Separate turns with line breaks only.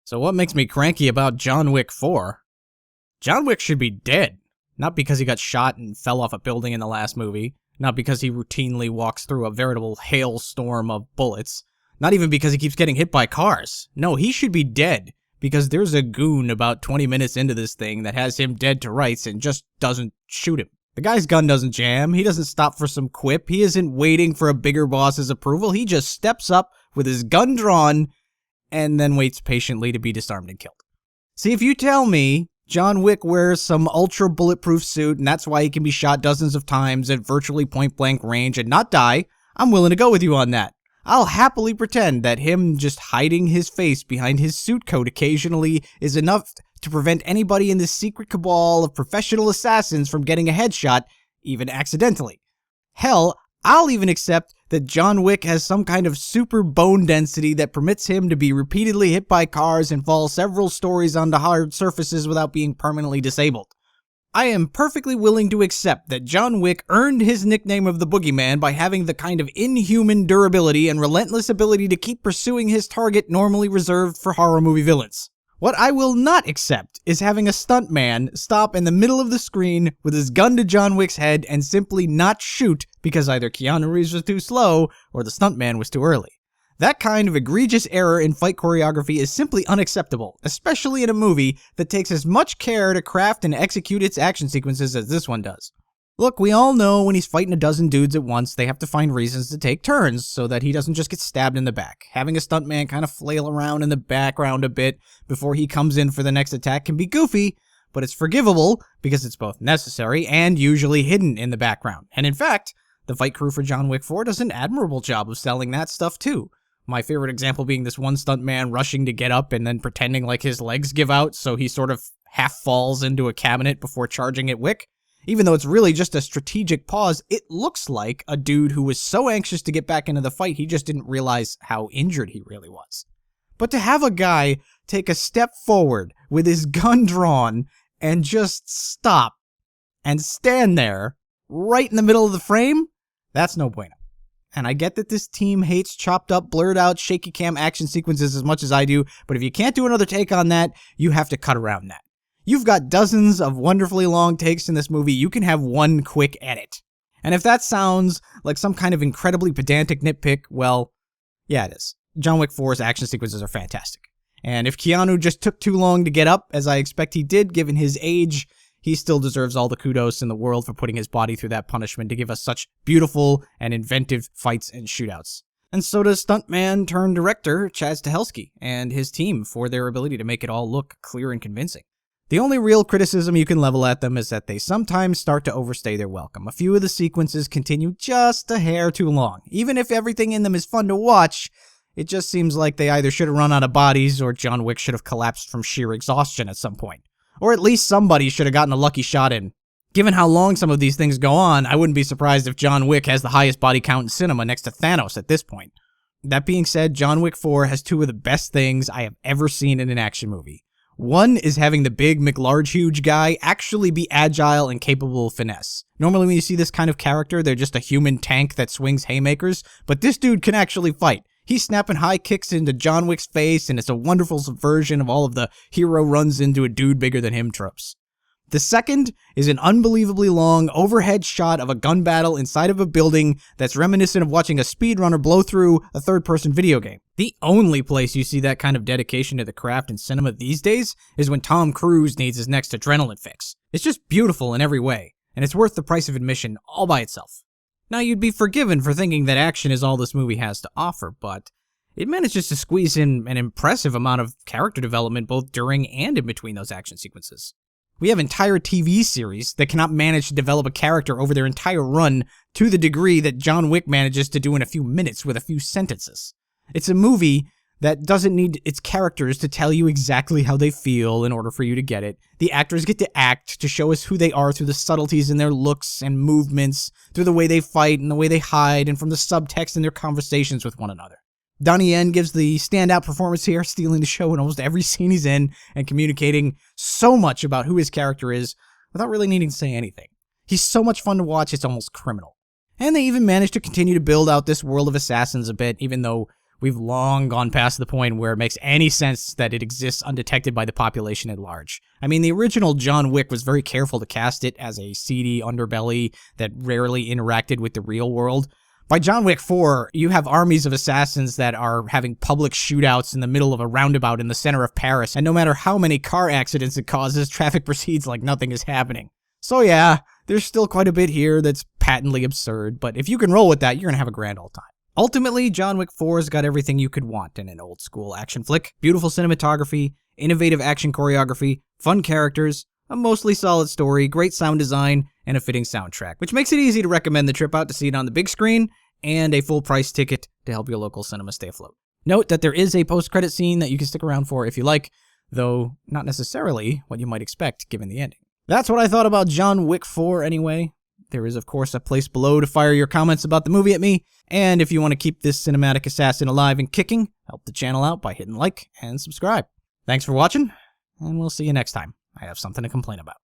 So what makes me cranky about John Wick 4? John Wick should be dead. Not because he got shot and fell off a building in the last movie. Not because he routinely walks through a veritable hailstorm of bullets. Not even because he keeps getting hit by cars. No, he should be dead. Because there's a goon about 20 minutes into this thing that has him dead to rights and just doesn't shoot him. The guy's gun doesn't jam. He doesn't stop for some quip. He isn't waiting for a bigger boss's approval. He just steps up with his gun drawn and then waits patiently to be disarmed and killed. See, if you tell me John Wick wears some ultra bulletproof suit and that's why he can be shot dozens of times at virtually point-blank range and not die, I'm willing to go with you on that. I'll happily pretend that him just hiding his face behind his suit coat occasionally is enough to prevent anybody in this secret cabal of professional assassins from getting a headshot, even accidentally. Hell, I'll even accept that John Wick has some kind of super bone density that permits him to be repeatedly hit by cars and fall several stories onto hard surfaces without being permanently disabled. I am perfectly willing to accept that John Wick earned his nickname of the Boogeyman by having the kind of inhuman durability and relentless ability to keep pursuing his target normally reserved for horror movie villains. What I will not accept is having a stuntman stop in the middle of the screen with his gun to John Wick's head and simply not shoot because either Keanu Reeves was too slow or the stuntman was too early. That kind of egregious error in fight choreography is simply unacceptable, especially in a movie that takes as much care to craft and execute its action sequences as this one does. Look, we all know when he's fighting a dozen dudes at once, they have to find reasons to take turns so that he doesn't just get stabbed in the back. Having a stuntman kind of flail around in the background a bit before he comes in for the next attack can be goofy, but it's forgivable because it's both necessary and usually hidden in the background. And in fact, the fight crew for John Wick 4 does an admirable job of selling that stuff too. My favorite example being this one stuntman rushing to get up and then pretending like his legs give out, so he sort of half falls into a cabinet before charging at Wick. Even though it's really just a strategic pause, it looks like a dude who was so anxious to get back into the fight, he just didn't realize how injured he really was. But to have a guy take a step forward with his gun drawn and just stop and stand there right in the middle of the frame, that's no bueno. And I get that this team hates chopped up, blurred out, shaky cam action sequences as much as I do, but if you can't do another take on that, you have to cut around that. You've got dozens of wonderfully long takes in this movie, you can have one quick edit. And if that sounds like some kind of incredibly pedantic nitpick, well, yeah it is. John Wick 4's action sequences are fantastic. And if Keanu just took too long to get up, as I expect he did given his age, he still deserves all the kudos in the world for putting his body through that punishment to give us such beautiful and inventive fights and shootouts. And so does stuntman turned director Chad Stahelski and his team for their ability to make it all look clear and convincing. The only real criticism you can level at them is that they sometimes start to overstay their welcome. A few of the sequences continue just a hair too long. Even if everything in them is fun to watch, it just seems like they either should have run out of bodies or John Wick should have collapsed from sheer exhaustion at some point. Or at least somebody should have gotten a lucky shot in. Given how long some of these things go on, I wouldn't be surprised if John Wick has the highest body count in cinema next to Thanos at this point. That being said, John Wick 4 has two of the best things I have ever seen in an action movie. One is having the big McLarge-huge guy actually be agile and capable of finesse. Normally when you see this kind of character, they're just a human tank that swings haymakers, but this dude can actually fight. He's snapping high kicks into John Wick's face, and it's a wonderful subversion of all of the hero runs into a dude bigger than him tropes. The second is an unbelievably long overhead shot of a gun battle inside of a building that's reminiscent of watching a speedrunner blow through a third-person video game. The only place you see that kind of dedication to the craft in cinema these days is when Tom Cruise needs his next adrenaline fix. It's just beautiful in every way, and it's worth the price of admission all by itself. Now, you'd be forgiven for thinking that action is all this movie has to offer, but it manages to squeeze in an impressive amount of character development both during and in between those action sequences. We have entire TV series that cannot manage to develop a character over their entire run to the degree that John Wick manages to do in a few minutes with a few sentences. It's a movie that doesn't need its characters to tell you exactly how they feel in order for you to get it. The actors get to act to show us who they are through the subtleties in their looks and movements, through the way they fight and the way they hide, and from the subtext in their conversations with one another. Donnie Yen gives the standout performance here, stealing the show in almost every scene he's in and communicating so much about who his character is without really needing to say anything. He's so much fun to watch, it's almost criminal. And they even managed to continue to build out this world of assassins a bit, even though We've long gone past the point where it makes any sense that it exists undetected by the population at large. I mean, the original John Wick was very careful to cast it as a seedy underbelly that rarely interacted with the real world. By John Wick 4, you have armies of assassins that are having public shootouts in the middle of a roundabout in the center of Paris, and no matter how many car accidents it causes, traffic proceeds like nothing is happening. So yeah, there's still quite a bit here that's patently absurd, but if you can roll with that, you're gonna have a grand old time. Ultimately, John Wick 4's got everything you could want in an old-school action flick. Beautiful cinematography, innovative action choreography, fun characters, a mostly solid story, great sound design, and a fitting soundtrack, which makes it easy to recommend the trip out to see it on the big screen, and a full-price ticket to help your local cinema stay afloat. Note that there is a post-credit scene that you can stick around for if you like, though not necessarily what you might expect given the ending. That's what I thought about John Wick 4 anyway. There is, of course, a place below to fire your comments about the movie at me, and if you want to keep this cinematic assassin alive and kicking, help the channel out by hitting like and subscribe. Thanks for watching, and we'll see you next time I have something to complain about.